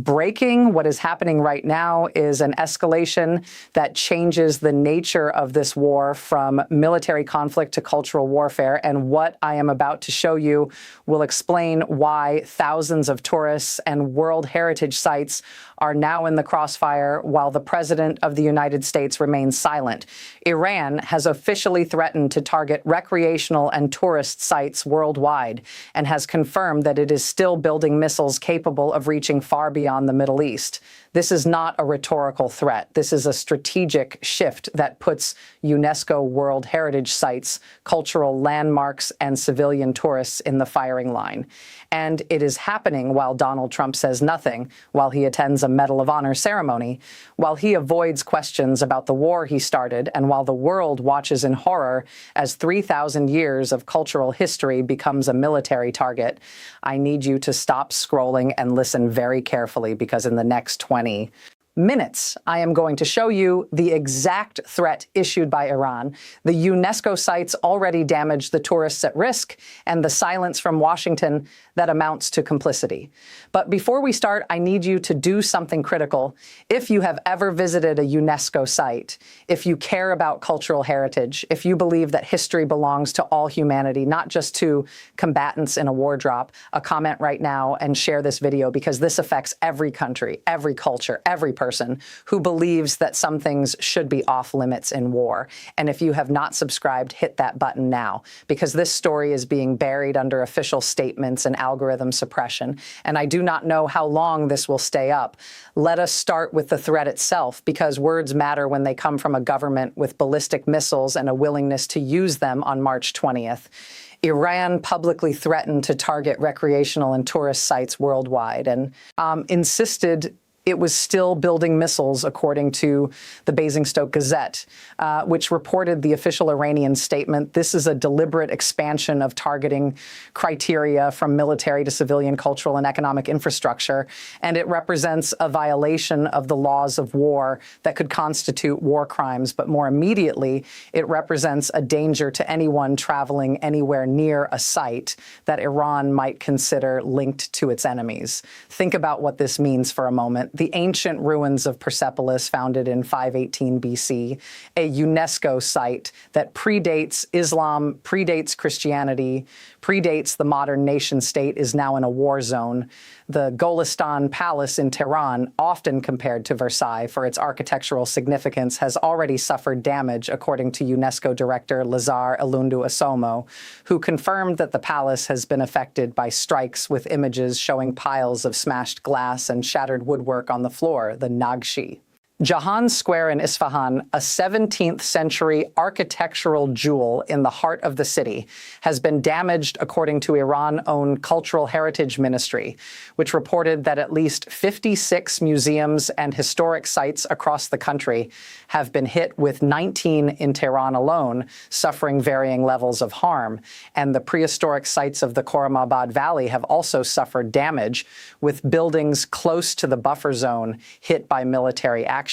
breaking. What is happening right now is an escalation that changes the nature of this war from military conflict to cultural warfare. And what I am about to show you will explain why thousands of tourists and World Heritage sites are now in the crossfire while the President of the United States remains silent. Iran has officially threatened to target recreational and tourist sites worldwide and has confirmed that it is still building missiles capable of reaching far beyond the Middle East. This is not a rhetorical threat. This is a strategic shift that puts UNESCO World Heritage sites, cultural landmarks, and civilian tourists in the firing line. And it is happening while Donald Trump says nothing, while he attends a Medal of Honor ceremony, while he avoids questions about the war he started, and while the world watches in horror as 3,000 years of cultural history becomes a military target. I need you to stop scrolling and listen very carefully, because in the next 20 minutes, I am going to show you the exact threat issued by Iran, the UNESCO sites already damaged, the tourists at risk, and the silence from Washington that amounts to complicity. But before we start, I need you to do something critical. If you have ever visited a UNESCO site, if you care about cultural heritage, if you believe that history belongs to all humanity, not just to combatants in a war drop, a comment right now and share this video, because this affects every country, every culture, every person who believes that some things should be off limits in war. And if you have not subscribed, hit that button now, because this story is being buried under official statements and algorithm suppression, and I do not know how long this will stay up. Let us start with the threat itself, because words matter when they come from a government with ballistic missiles and a willingness to use them on March 20th. Iran publicly threatened to target recreational and tourist sites worldwide and insisted it was still building missiles, according to the Basingstoke Gazette, which reported the official Iranian statement. This is a deliberate expansion of targeting criteria from military to civilian, cultural, and economic infrastructure, and it represents a violation of the laws of war that could constitute war crimes. But more immediately, it represents a danger to anyone traveling anywhere near a site that Iran might consider linked to its enemies. Think about what this means for a moment. The ancient ruins of Persepolis, founded in 518 BC, a UNESCO site that predates Islam, predates Christianity, predates the modern nation state, is now in a war zone. The Golistan Palace in Tehran, often compared to Versailles for its architectural significance, has already suffered damage, according to UNESCO Director Lazar Elundu Asomo, who confirmed that the palace has been affected by strikes, with images showing piles of smashed glass and shattered woodwork on the floor, the Nagshi. Jahan Square in Isfahan, a 17th century architectural jewel in the heart of the city, has been damaged, according to Iran-owned Cultural Heritage Ministry, which reported that at least 56 museums and historic sites across the country have been hit, with 19 in Tehran alone suffering varying levels of harm. And the prehistoric sites of the Khoramabad Valley have also suffered damage, with buildings close to the buffer zone hit by military action.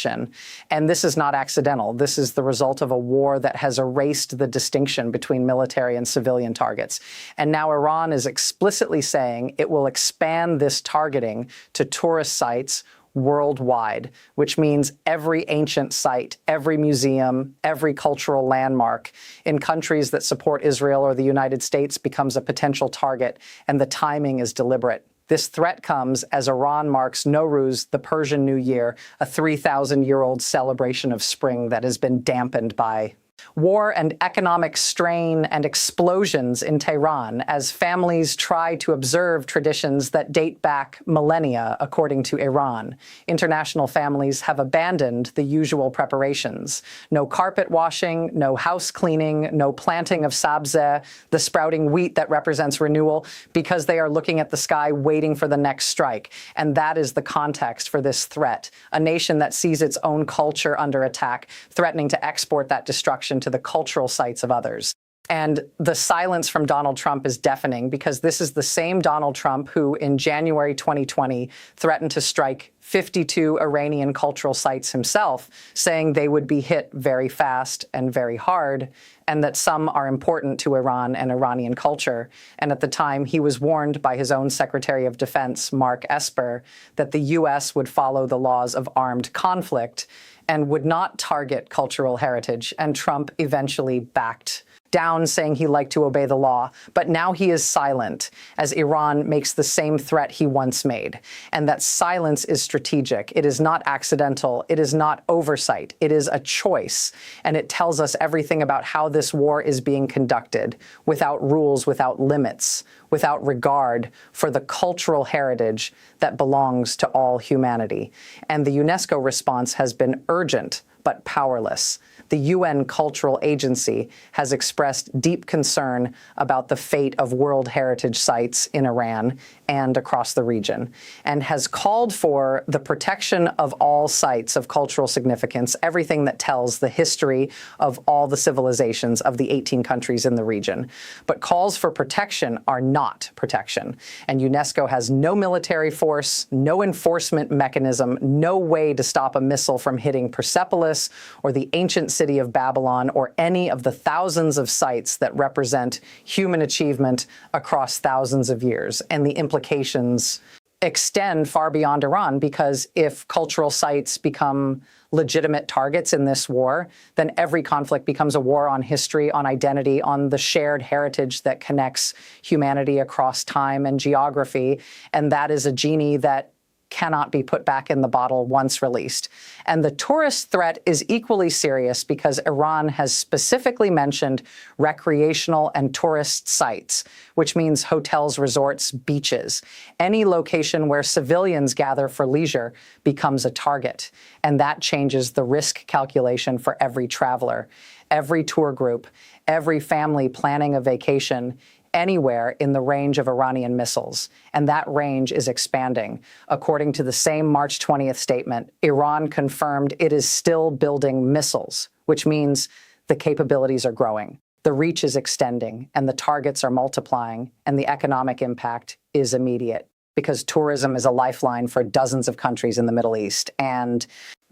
And this is not accidental. This is the result of a war that has erased the distinction between military and civilian targets. And now Iran is explicitly saying it will expand this targeting to tourist sites worldwide, which means every ancient site, every museum, every cultural landmark in countries that support Israel or the United States becomes a potential target, and the timing is deliberate. This threat comes as Iran marks Nowruz, the Persian New Year, a 3,000-year-old celebration of spring that has been dampened by war and economic strain and explosions in Tehran, as families try to observe traditions that date back millennia, according to Iran. International families have abandoned the usual preparations. No carpet washing, no house cleaning, no planting of sabzeh, the sprouting wheat that represents renewal, because they are looking at the sky waiting for the next strike. And that is the context for this threat. A nation that sees its own culture under attack, threatening to export that destruction to the cultural sites of others. And the silence from Donald Trump is deafening, because this is the same Donald Trump who in January 2020 threatened to strike 52 Iranian cultural sites himself, saying they would be hit very fast and very hard, and that some are important to Iran and Iranian culture. And at the time, he was warned by his own Secretary of Defense, Mark Esper, that the U.S. would follow the laws of armed conflict and would not target cultural heritage. And Trump eventually backed down, saying he liked to obey the law. But now he is silent as Iran makes the same threat he once made. And that silence is strategic. It is not accidental. It is not oversight. It is a choice. And it tells us everything about how this war is being conducted, without rules, without limits, without regard for the cultural heritage that belongs to all humanity. And the UNESCO response has been urgent but powerless. The UN Cultural Agency has expressed deep concern about the fate of World Heritage sites in Iran and across the region, and has called for the protection of all sites of cultural significance, everything that tells the history of all the civilizations of the 18 countries in the region. But calls for protection are not protection. And UNESCO has no military force, no enforcement mechanism, no way to stop a missile from hitting Persepolis or the ancient city of Babylon, or any of the thousands of sites that represent human achievement across thousands of years. And the implications extend far beyond Iran, because if cultural sites become legitimate targets in this war, then every conflict becomes a war on history, on identity, on the shared heritage that connects humanity across time and geography. And that is a genie that cannot be put back in the bottle once released. And the tourist threat is equally serious, because Iran has specifically mentioned recreational and tourist sites, which means hotels, resorts, beaches. Any location where civilians gather for leisure becomes a target. And that changes the risk calculation for every traveler, every tour group, every family planning a vacation anywhere in the range of Iranian missiles. And that range is expanding. According to the same March 20th statement, Iran confirmed it is still building missiles, which means the capabilities are growing, the reach is extending, and the targets are multiplying, and the economic impact is immediate, because tourism is a lifeline for dozens of countries in the Middle East and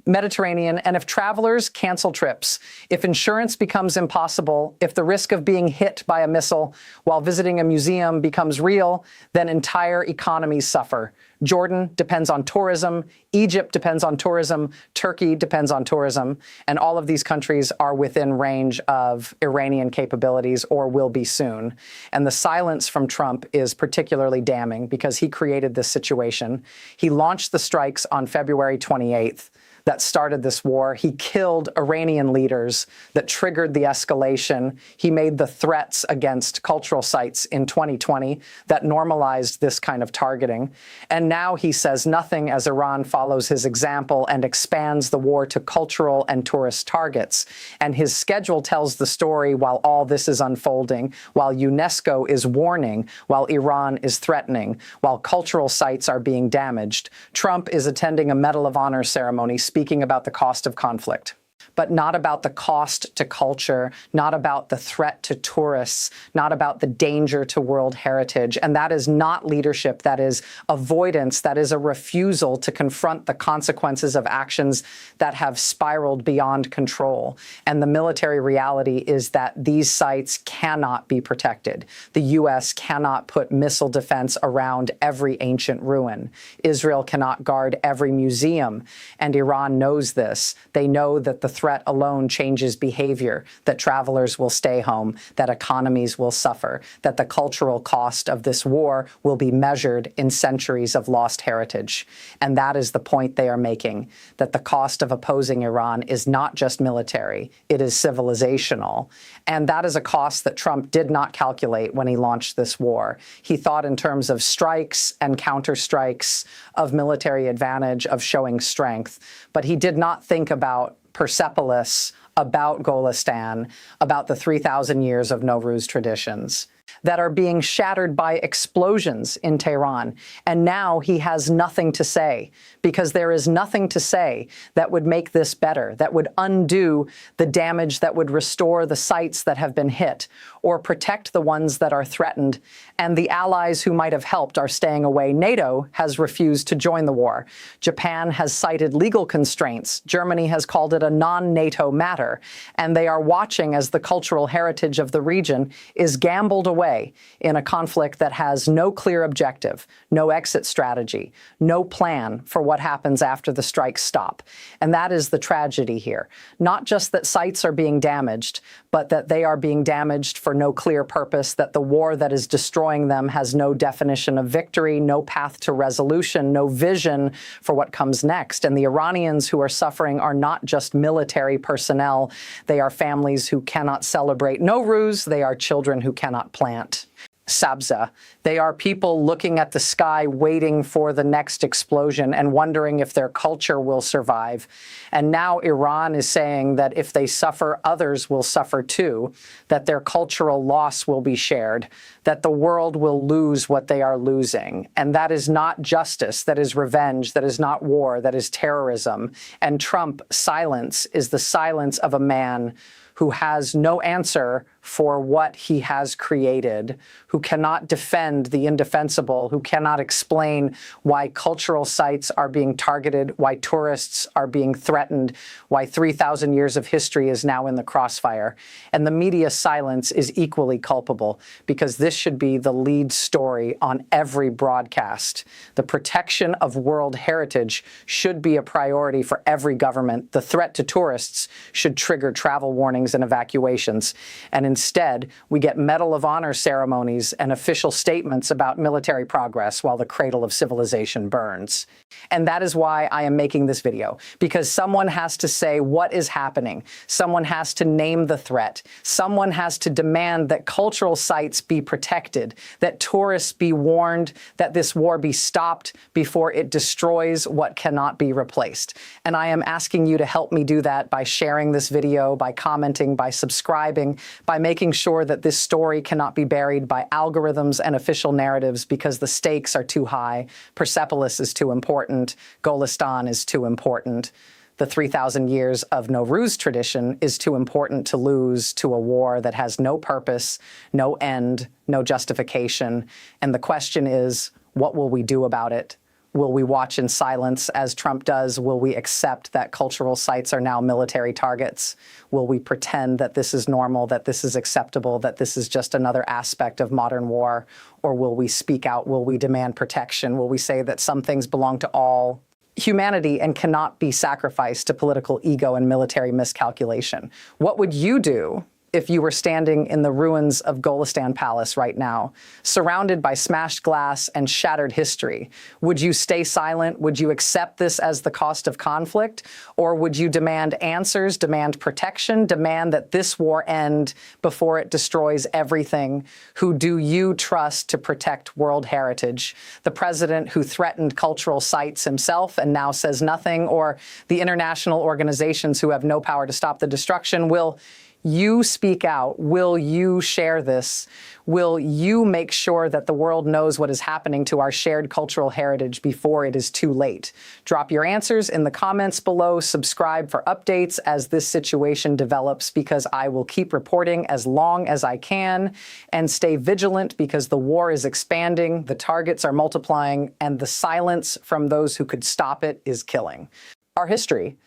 Mediterranean. And if travelers cancel trips, if insurance becomes impossible, if the risk of being hit by a missile while visiting a museum becomes real, then entire economies suffer. Jordan depends on tourism, Egypt depends on tourism, Turkey depends on tourism, and all of these countries are within range of Iranian capabilities, or will be soon. And the silence from Trump is particularly damning, because he created this situation. He launched the strikes on February 28th. That started this war. He killed Iranian leaders that triggered the escalation. He made the threats against cultural sites in 2020 that normalized this kind of targeting. And now he says nothing as Iran follows his example and expands the war to cultural and tourist targets. And his schedule tells the story while all this is unfolding, while UNESCO is warning, while Iran is threatening, while cultural sites are being damaged. Trump is attending a Medal of Honor ceremony, speaking about the cost of conflict, but not about the cost to culture, not about the threat to tourists, not about the danger to world heritage. And that is not leadership. That is avoidance. That is a refusal to confront the consequences of actions that have spiraled beyond control. And the military reality is that these sites cannot be protected. The U.S. cannot put missile defense around every ancient ruin. Israel cannot guard every museum. And Iran knows this. They know that the threat alone changes behavior, that travelers will stay home, that economies will suffer, that the cultural cost of this war will be measured in centuries of lost heritage. And that is the point they are making, that the cost of opposing Iran is not just military, it is civilizational. And that is a cost that Trump did not calculate when he launched this war. He thought in terms of strikes and counterstrikes, of military advantage, of showing strength, but he did not think about Persepolis, about Golistan, about the 3,000 years of Nowruz traditions. that are being shattered by explosions in Tehran. And now he has nothing to say, because there is nothing to say that would make this better, that would undo the damage, that would restore the sites that have been hit, or protect the ones that are threatened. And the allies who might have helped are staying away. NATO has refused to join the war. Japan has cited legal constraints. Germany has called it a non-NATO matter. And they are watching as the cultural heritage of the region is gambled away in a conflict that has no clear objective, no exit strategy, no plan for what happens after the strikes stop. And that is the tragedy here. Not just that sites are being damaged, but that they are being damaged for no clear purpose, that the war that is destroying them has no definition of victory, no path to resolution, no vision for what comes next. And the Iranians who are suffering are not just military personnel. They are families who cannot celebrate Nowruz. They are children who cannot plant Sabza. They are people looking at the sky, waiting for the next explosion and wondering if their culture will survive. And now Iran is saying that if they suffer, others will suffer too, that their cultural loss will be shared, that the world will lose what they are losing. And that is not justice, that is revenge, that is not war, that is terrorism. And Trump's silence is the silence of a man who has no answer for what he has created, who cannot defend the indefensible, who cannot explain why cultural sites are being targeted, why tourists are being threatened, why 3,000 years of history is now in the crossfire. And the media silence is equally culpable, because this should be the lead story on every broadcast. The protection of world heritage should be a priority for every government. The threat to tourists should trigger travel warnings and evacuations. And instead, we get Medal of Honor ceremonies and official statements about military progress while the cradle of civilization burns. And that is why I am making this video, because someone has to say what is happening. Someone has to name the threat. Someone has to demand that cultural sites be protected, that tourists be warned, that this war be stopped before it destroys what cannot be replaced. And I am asking you to help me do that by sharing this video, by commenting, by subscribing, by making sure that this story cannot be buried by algorithms and official narratives, because the stakes are too high. Persepolis is too important. Golistan is too important. The 3,000 years of Nowruz tradition is too important to lose to a war that has no purpose, no end, no justification. And the question is, what will we do about it? Will we watch in silence as Trump does? Will we accept that cultural sites are now military targets? Will we pretend that this is normal, that this is acceptable, that this is just another aspect of modern war? Or will we speak out? Will we demand protection? Will we say that some things belong to all humanity and cannot be sacrificed to political ego and military miscalculation? What would you do if you were standing in the ruins of Golistan Palace right now, surrounded by smashed glass and shattered history? Would you stay silent? Would you accept this as the cost of conflict? Or would you demand answers, demand protection, demand that this war end before it destroys everything? Who do you trust to protect world heritage? The president who threatened cultural sites himself and now says nothing, or the international organizations who have no power to stop the destruction? Will you speak out? Will you share this? Will you make sure that the world knows what is happening to our shared cultural heritage before it is too late? Drop your answers in the comments below. Subscribe for updates as this situation develops, because I will keep reporting as long as I can. And stay vigilant, because the war is expanding, the targets are multiplying, and the silence from those who could stop it is killing. Our history